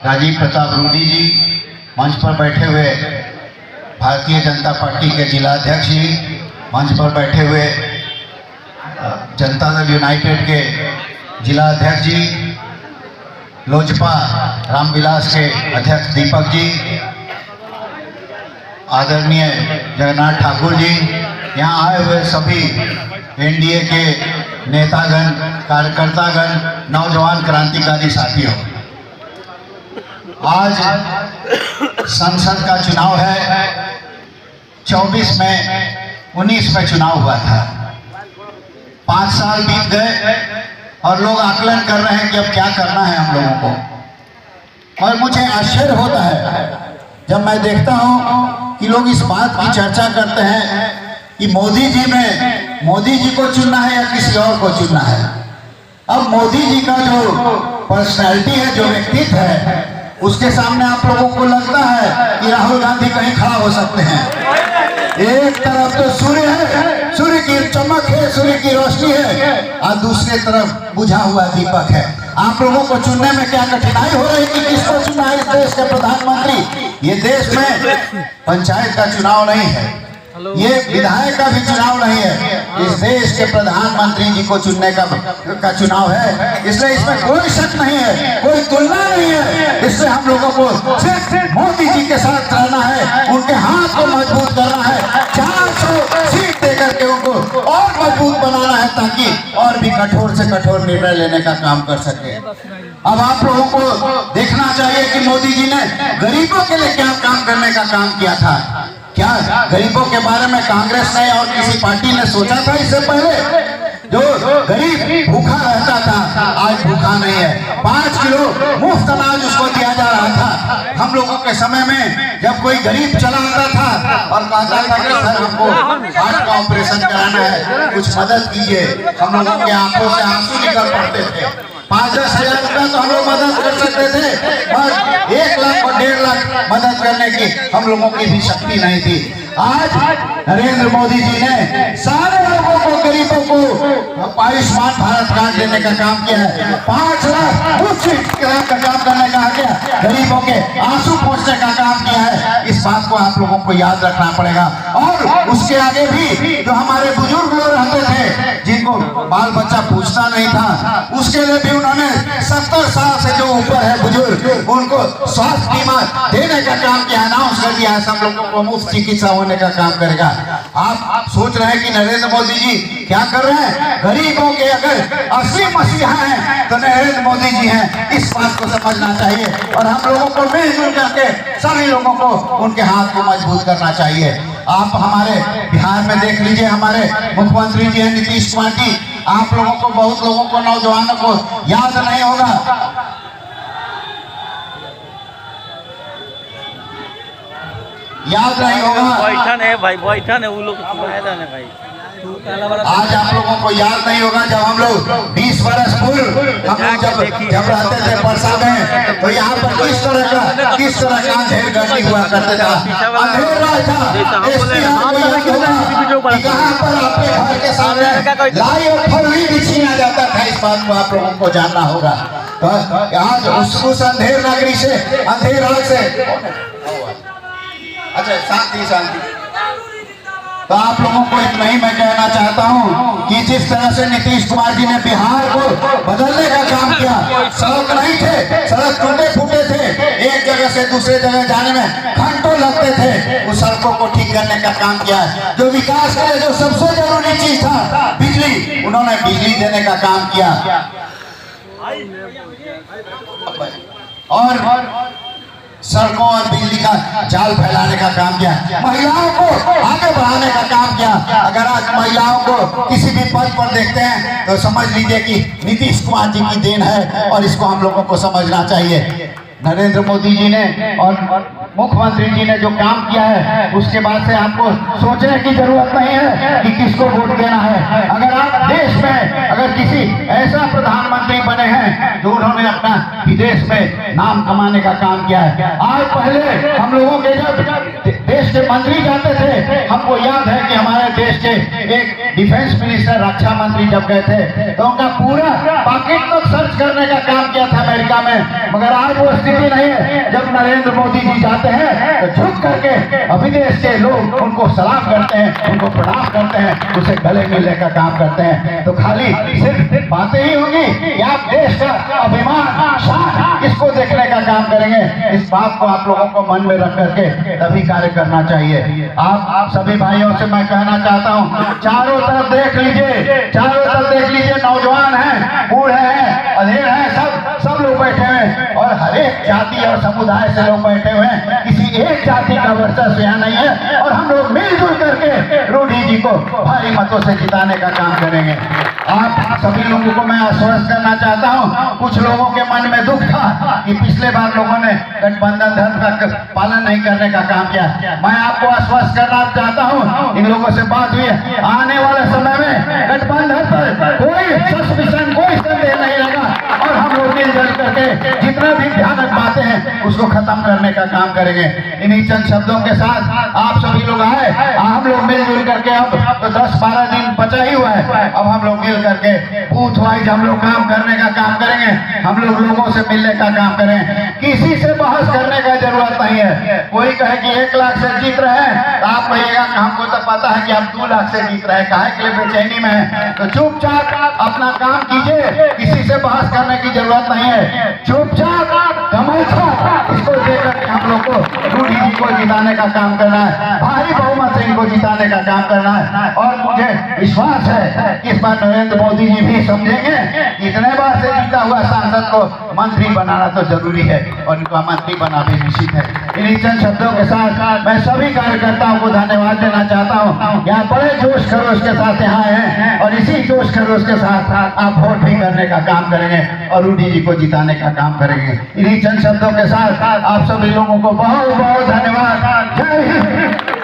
राजीव प्रताप रूडी जी, मंच पर बैठे हुए भारतीय जनता पार्टी के जिला अध्यक्ष जी, मंच पर बैठे हुए जनता दल यूनाइटेड के जिला अध्यक्ष जी, लोजपा रामविलास के अध्यक्ष दीपक जी, आदरणीय जगन्नाथ ठाकुर जी, यहाँ आए हुए सभी एनडीए के नेतागण, कार्यकर्तागण, नौजवान क्रांतिकारी साथियों, आज संसद का चुनाव है। 24 में 19 में चुनाव हुआ था। 5 साल बीत गए और लोग आकलन कर रहे हैं कि अब क्या करना है हम लोगों को। और मुझे आश्चर्य होता है जब मैं देखता हूं कि लोग इस बात की चर्चा करते हैं कि मोदी जी को चुनना है या किसी और को चुनना है। अब मोदी जी का जो पर्सनैलिटी है, जो व्यक्तित्व है, उसके सामने आप लोगों को लगता है कि राहुल गांधी कहीं खड़ा हो सकते हैं। एक तरफ तो सूर्य है, सूर्य की चमक है, सूर्य की रोशनी है, और दूसरी तरफ बुझा हुआ दीपक है। आप लोगों को चुनने में क्या कठिनाई हो रही है कि किसको चुनना है इस देश के प्रधानमंत्री। ये देश में पंचायत का चुनाव नहीं है, ये विधायक का भी चुनाव नहीं है, इस देश के प्रधानमंत्री जी को चुनने का चुनाव है। इसलिए इसमें कोई शक नहीं है, कोई तुलना नहीं है। इसलिए हम लोगों को सिर्फ मोदी जी के साथ रहना है, उनके हाथ को मजबूत करना है, 400 सीट देकर के उनको और मजबूत बनाना है, ताकि और भी कठोर से कठोर निर्णय लेने का काम कर सके। अब आप लोगों को देखना चाहिए कि मोदी जी ने गरीबों के लिए क्या काम करने का काम किया था। क्या गरीबों के बारे में कांग्रेस ने और किसी पार्टी ने सोचा था इससे पहले? जो गरीब भूखा रहता था आज भूखा नहीं है। 5 किलो मुफ्त अनाज उसको दिया जा रहा था। हम लोगों के समय में जब कोई गरीब चला आता था और कहता था कि सर हमको हार्ट का ऑपरेशन कराना है, कुछ मदद कीजिए, हम लोगों के आंखों से आंसू निकल पड़ते थे। 5-10 हजार रुपया तो हम लोग मदद कर सकते थे, पर 1 लाख और 1.5 लाख मदद करने की हम लोगों की भी शक्ति नहीं थी। आज नरेंद्र मोदी जी ने सारे लोगों को, गरीबों को आयुष्मान भारत कार्ड देने का काम किया है। 5 लाख मुफ्त का काम करने का किया, गरीबों के आंसू पोंछने का काम किया है। इस बात को आप लोगों को याद रखना पड़ेगा। और उसके आगे भी जो हमारे बुजुर्ग लोग रहते थे, जिनको बाल बच्चा पूछता नहीं था, उसके लिए भी उन्होंने 70 साल से जो ऊपर है बुजुर्ग, उनको स्वास्थ्य बीमा देने का काम किया, अनाउंस कर दिया है। सब लोगों को मुफ्त चिकित्सा होने का काम करेगा। आप सोच रहे हैं कि नरेंद्र मोदी जी क्या कर रहे हैं? गरीबों के अगर असली मसीहा हैं तो नरेंद्र मोदी जी हैं, इस बात को समझना चाहिए। और हम लोगों को मिलजुल करके सभी लोगों को उनके हाथ को मजबूत करना चाहिए। आप हमारे बिहार में देख लीजिए, हमारे मुख्यमंत्री जी हैं नीतीश कुमार जी। आप लोगों को, बहुत लोगों को, नौजवानों को याद नहीं होगा, याद नहीं होगा। बैठन है भाई, बैठन है, वो लोग भाई। आज आप लोगों को याद नहीं होगा जब हम लोग 20 बरस पूर्व हम लोग जब रहते थे परसा में, तो यहाँ पर किस तरह का अंधेर गर्मी हुआ करता था, अंधेरा था। कहाँ पर आपके घर के सामने लाई और फलवी भी छीना जाता था, इस बात को आप लोगों को जानना होगा। तो आज उस अंधेर नगरी से, अंधेर रात से, अच्छा शांति। तो आप लोगों को इतना ही मैं कहना चाहता हूं कि जिस तरह से नीतीश कुमार जी ने बिहार को बदलने का काम किया, सड़क नहीं थे, सड़क टूटे फूटे थे, एक जगह से दूसरे जगह जाने में घंटों लगते थे, उस सड़कों को ठीक करने का काम किया। जो विकास के लिए जो सबसे जरूरी चीज था, बिजली, उन्होंने बिजली देने का काम किया। और सड़कों और बिजली का जाल फैलाने का काम किया, महिलाओं को आगे बढ़ाने का काम किया। अगर आज महिलाओं को किसी भी पद पर देखते हैं तो समझ लीजिए कि नीतीश कुमार जी की देन है, और इसको हम लोगों को समझना चाहिए। नरेंद्र मोदी जी ने और मुख्यमंत्री जी ने जो काम किया है, उसके बाद से आपको सोचने की जरूरत नहीं है कि किसको वोट देना है। अगर आप देश में अगर किसी ऐसा प्रधानमंत्री बने हैं जो उन्होंने अपना विदेश में नाम कमाने का काम किया है। आज पहले हम लोगों के जब देश देश के मंत्री जाते थे। हमको याद है कि हमारे देश के एक डिफेंस मिनिस्टर, रक्षा मंत्री जब गए थे तो उनका पूरा पॉकेट तक सर्च करने का काम किया था अमेरिका में। मगर आज वो स्थिति नहीं है। जब नरेंद्र मोदी जी जाते हैं तो झुक करके विदेश के लोग उनको सलाम करते हैं, उनको प्रणाम करते हैं, उसे गले मिलने का काम करते हैं। तो खाली सिर्फ बातें ही होंगी कि आप देश का अभिमान, शान, इसको देखने का काम करेंगे। इस बात को आप लोगों को मन में रख करके तभी कार्य करना चाहिए। आप सभी भाइयों से मैं कहना चाहता हूँ, चारों तरफ देख लीजिए, चारों तरफ देख लीजिए, नौजवान हैं, बूढ़े हैं, अधेड़ हैं, सब लोग बैठे हुए हैं और हर एक जाति और समुदाय से लोग बैठे हुए हैं। किसी एक जाति का वर्चस्व यहाँ नहीं है और हम लोग मिलजुल करके रूडी जी को भारी मतों से जिताने का काम करेंगे। आप सभी लोगों को मैं आश्वस्त करना चाहता हूँ, कुछ लोगों के मन में दुख था कि पिछले बार लोगों ने गठबंधन धर्म का पालन नहीं करने का काम किया। मैं आपको आश्वस्त करना चाहता हूँ, इन लोगों से बात हुई है, आने वाले समय में गठबंधन पर कोई सस्पिशन, कोई संदेह नहीं रहेगा और हम लोग मिलजुल करके जितना भी भयानक बातें हैं उसको खत्म करने का काम करेंगे। इन्हीं चंद शब्दों के साथ आप सभी लोग आए, हम लोग मिलजुल करके अब तो 10-12 दिन बचा ही हुआ है, अब हम लोग मिल करके बूथ वाइज हम लोग काम करने का काम करेंगे। हम लोग लोगों से मिलने का काम करेंगे, किसी से बहस करने का जरूरत नहीं है। कोई कहे कि 1 लाख से जीत रहे हैं तो आप कहिएगा कि हमको तो पता है कि आप 2 लाख से जीत रहे हैं, काहे के लिए बेचैनी में है। तो चुपचाप अपना काम कीजिए, किसी से बहस करने की जरूरत नहीं है। चुपचाप गमछा इसको देकर हम लोग को रूडी जी को जिताने का काम करना है, भारी बहुमत से इनको जिताने का काम करना है। और मुझे विश्वास है कि इस बार नरेंद्र मोदी जी भी समझेंगे, इतने बार से जीता हुआ सांसद को मंत्री बनाना तो जरूरी है और इनको मंत्री बना भी निश्चित है। इन्हीं चंद शब्दों के साथ मैं सभी कार्यकर्ताओं को धन्यवाद देना चाहता हूँ। यहाँ बड़े जोश खरोश के साथ यहाँ हैं और इसी जोश खरोश के साथ आप वोट भी करने का काम करेंगे और रूडी जी को जिताने का काम करेंगे। इन्हीं चंद शब्दों के साथ आप सभी लोगों को बहुत बहुत धन्यवाद। जय हिंद।